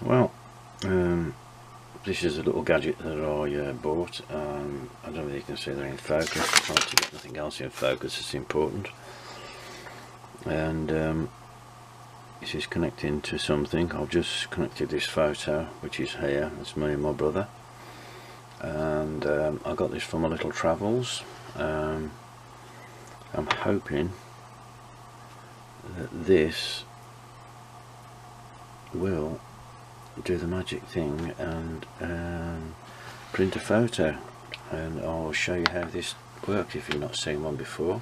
Well, this is a little gadget that I bought. I don't know whether you can see they're in focus. I'm trying to get nothing else in focus. It's important. And this is connecting to something. I've just connected this photo, which is here. It's me and my brother. And I got this from my little travels. I'm hoping that this will do the magic thing and print a photo, and I'll show you how this works if you've not seen one before.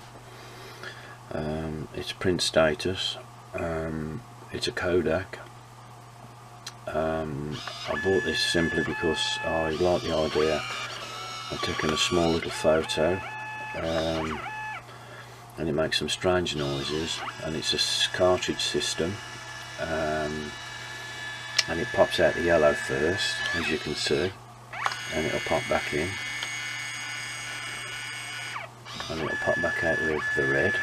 It's print status. It's a Kodak. I bought this simply because I like the idea of taking a small little photo, and it makes some strange noises, and it's a cartridge system. And it pops out the yellow first, as you can see, and it'll pop back in, and it'll pop back out with the red.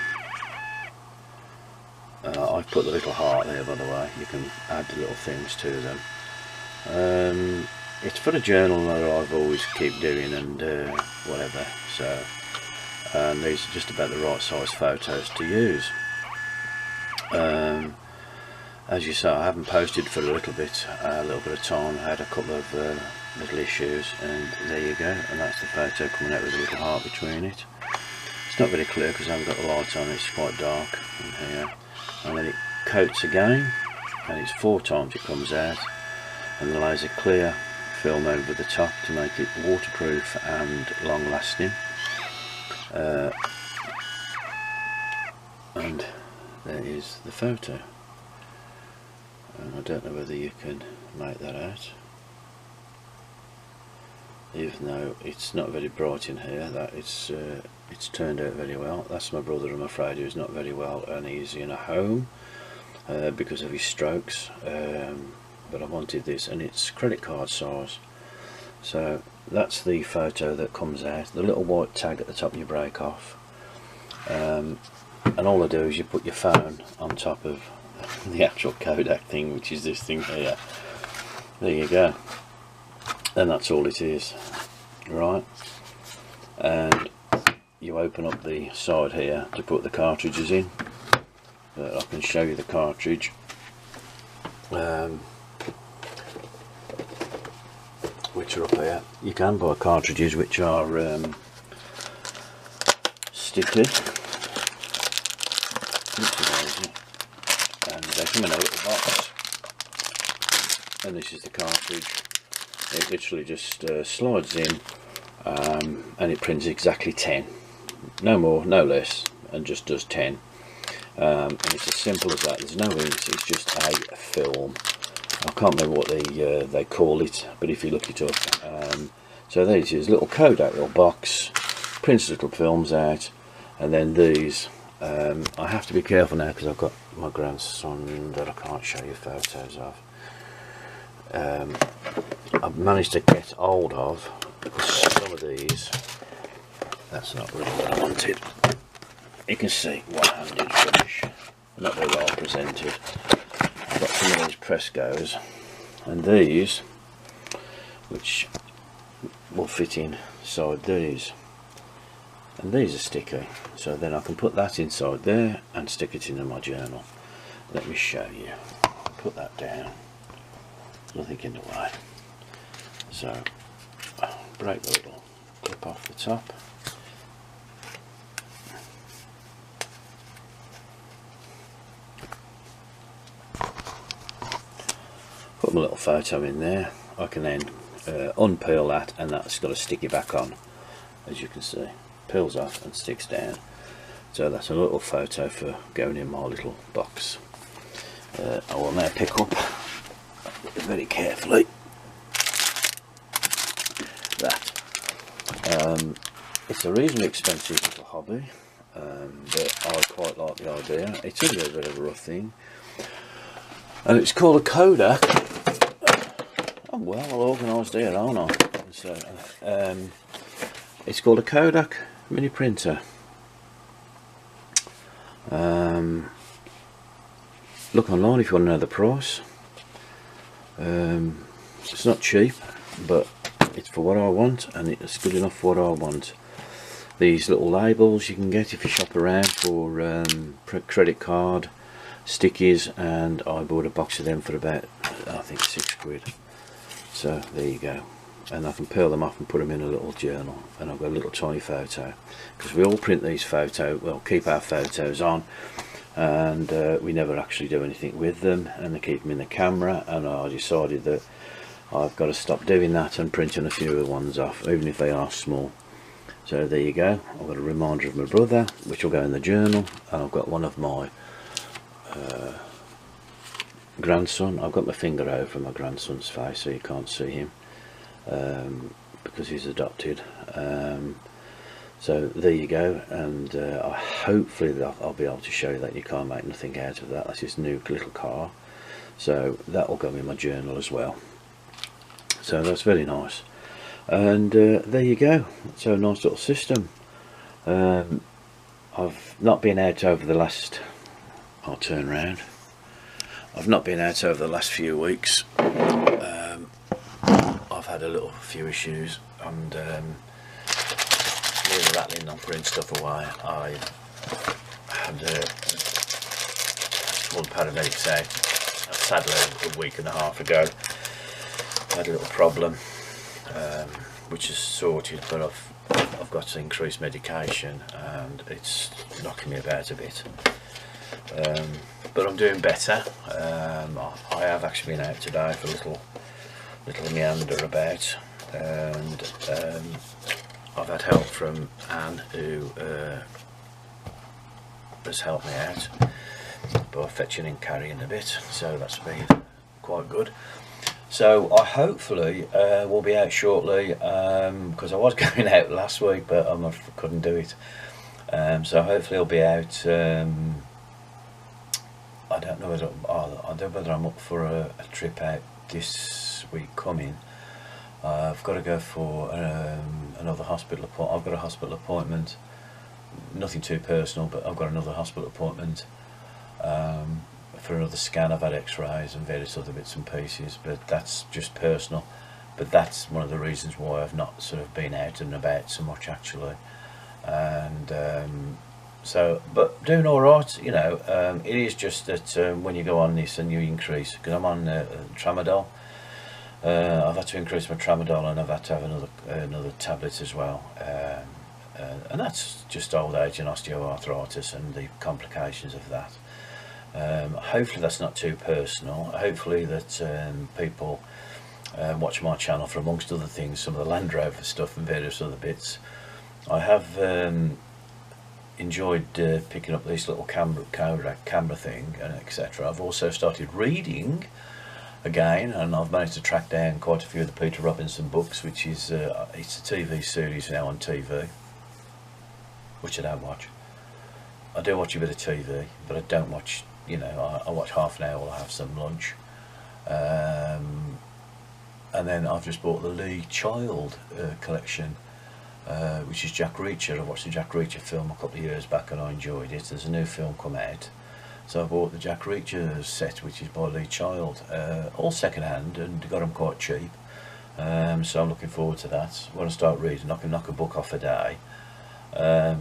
I've put the little heart there, by the way. You can add the little things to them. It's for a journal that I've always keep doing and whatever, so these are just about the right size photos to use. As you saw, I haven't posted for a little bit of time. I had a couple of little issues, and there you go, and that's the photo coming out with a little heart between it. It's not very clear because I haven't got the light on, it's quite dark in here. And then it coats again, and it's 4 times it comes out, and then lays a clear film over the top to make it waterproof and long lasting. And there is the photo. I don't know whether you can make that out, even though it's not very bright in here. That it's turned out very well. That's my brother, I'm afraid, who's not very well, and he's in a home because of his strokes, but I wanted this, and it's credit card size. So that's the photo that comes out. The little white tag at the top you break off, and all I do is you put your phone on top of the actual Kodak thing, which is this thing here. There you go, and that's all it is, right? And you open up the side here to put the cartridges in. I can show you the cartridge, which are up here. You can buy cartridges which are sticky, and they come in a little box, and this is the cartridge. It literally just slides in, and it prints exactly 10, no more, no less, and just does 10. And it's as simple as that. There's no inks, it's just a film. I can't remember what they call it, but if you look it up, so there it is, little Kodak little box, prints little films out, and then these. I have to be careful now because I've got my grandson that I can't show you photos of. I've managed to get hold of some of these. That's not really what I wanted. You can see one-handed finish, not very well presented. I've got some of these press goes, and these, which will fit inside these, and these are sticky, so then I can put that inside there and stick it into my journal. Let me show you. Put that down, nothing in the way. So break the little clip off the top, put my little photo in there. I can then unpeel that, and that's got to stick it back on, as you can see. Peels off and sticks down. So that's a little photo for going in my little box. I will now pick up very carefully that. It's a reasonably expensive little hobby, but I quite like the idea. It's a little bit of a rough thing, and it's called a Kodak. I'm well organised here, aren't I? So, it's called a Kodak mini printer. Look online if you want to know the price. It's not cheap, but it's for what I want, and it's good enough for what I want. These little labels you can get if you shop around for credit card stickies, and I bought a box of them for about, I think, £6. So there you go, and I can peel them off and put them in a little journal, and I've got a little tiny photo, because we all print these keep our photos on, and we never actually do anything with them, and they keep them in the camera, and I decided that I've got to stop doing that and printing a few of the ones off, even if they are small. So there you go, I've got a reminder of my brother, which will go in the journal, and I've got one of my grandson. I've got my finger over my grandson's face so you can't see him, because he's adopted. So there you go, and hopefully I'll be able to show you that you can't make nothing out of that. That's his new little car, so that will go in my journal as well. So that's very nice, and there you go. So a nice little system. I've not been out over the last, I'll turn around, I've not been out over the last few weeks. I've had a few issues, and really rattling on putting stuff away. I had one paramedics out, sadly a week and a half ago. I had a little problem, which is sorted, but I've got to increase medication, and it's knocking me about a bit. But I'm doing better. I have actually been out today for a little meander about, and I've had help from Anne, who has helped me out by fetching and carrying a bit, so that's been quite good. So I hopefully will be out shortly, because I was going out last week, but I couldn't do it. So hopefully I'll be out. I don't know whether I'm up for a trip out this week coming. I've got to go for another hospital appointment. I've got a hospital appointment, nothing too personal, but I've got another hospital appointment for another scan. I've had x-rays and various other bits and pieces, but that's just personal. But that's one of the reasons why I've not sort of been out and about so much, actually. And so, but doing all right, you know. It is just that when you go on this and you increase, because I'm on tramadol, I've had to increase my tramadol, and I've had to have another tablet as well, and that's just old age and osteoarthritis and the complications of that. Hopefully that's not too personal. Hopefully that people watch my channel for, amongst other things, some of the Land Rover stuff and various other bits. I have enjoyed picking up this little kodak camera thing, and etc. I've also started reading again, and I've managed to track down quite a few of the Peter Robinson books, which is it's a TV series now on TV, which I don't watch. I do watch a bit of TV, but I don't watch, you know, I watch half an hour while I have some lunch. And then I've just bought the Lee Child collection, which is Jack Reacher. I watched the Jack Reacher film a couple of years back and I enjoyed it. There's a new film come out, so I bought the Jack Reacher set, which is by Lee Child, all second hand, and got them quite cheap. So I'm looking forward to that. When I start reading, I can knock a book off a day. I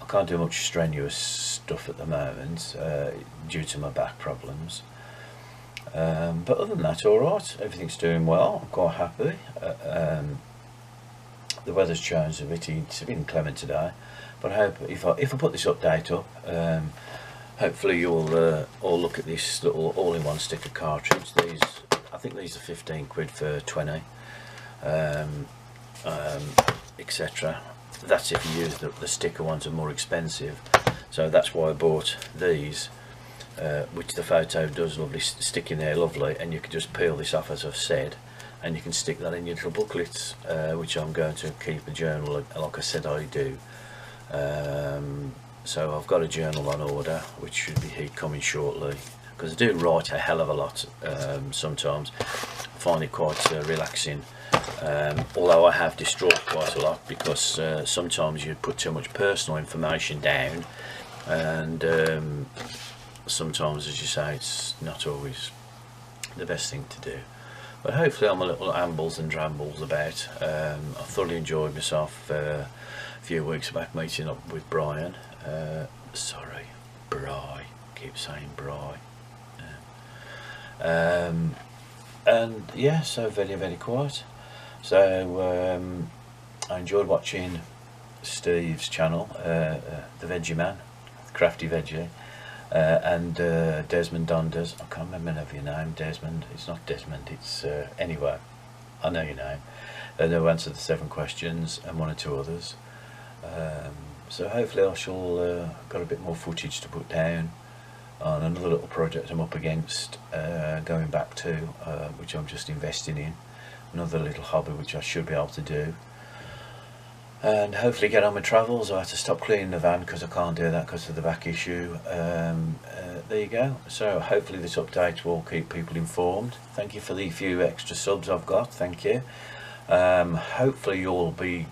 can't do much strenuous stuff at the moment due to my back problems, but other than that, all right, everything's doing well. I'm quite happy. The weather's changed a bit. It's been inclement today, but I hope if I put this update up, hopefully you'll all look at this little all-in-one sticker cartridge. These, I think these are 15 quid for 20, etc. That's if you use the sticker ones, are more expensive, so that's why I bought these, which the photo does lovely stick in there, lovely, and you can just peel this off, as I've said, and you can stick that in your little booklets, which I'm going to keep a journal, like I said I do. So I've got a journal on order, which should be coming shortly, because I do write a hell of a lot sometimes. I find it quite relaxing, although I have destroyed quite a lot, because sometimes you put too much personal information down, and sometimes, as you say, it's not always the best thing to do. But hopefully I'm a little ambles and drambles about. I thoroughly enjoyed myself a few weeks back meeting up with Brian. Sorry, Bri, keep saying Bri. And yeah, so very, very quiet. So I enjoyed watching Steve's channel, the Veggie Man, Crafty Veggie, and Desmond Donders. I can't remember your name, Desmond. It's not Desmond, it's anyway, I know your name. They'll answer the 7 questions and 1 or 2 others. So hopefully I shall got a bit more footage to put down on another little project I'm up against, going back to, which I'm just investing in. Another little hobby which I should be able to do, and hopefully get on with travels. I had to stop cleaning the van because I can't do that because of the back issue. There you go. So hopefully this update will keep people informed. Thank you for the few extra subs I've got, thank you. Hopefully you'll be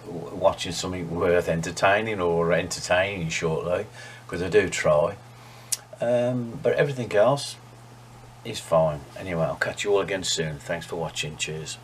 watching something worth entertaining or entertaining shortly, because I do try. But everything else is fine. Anyway, I'll catch you all again soon. Thanks for watching. Cheers.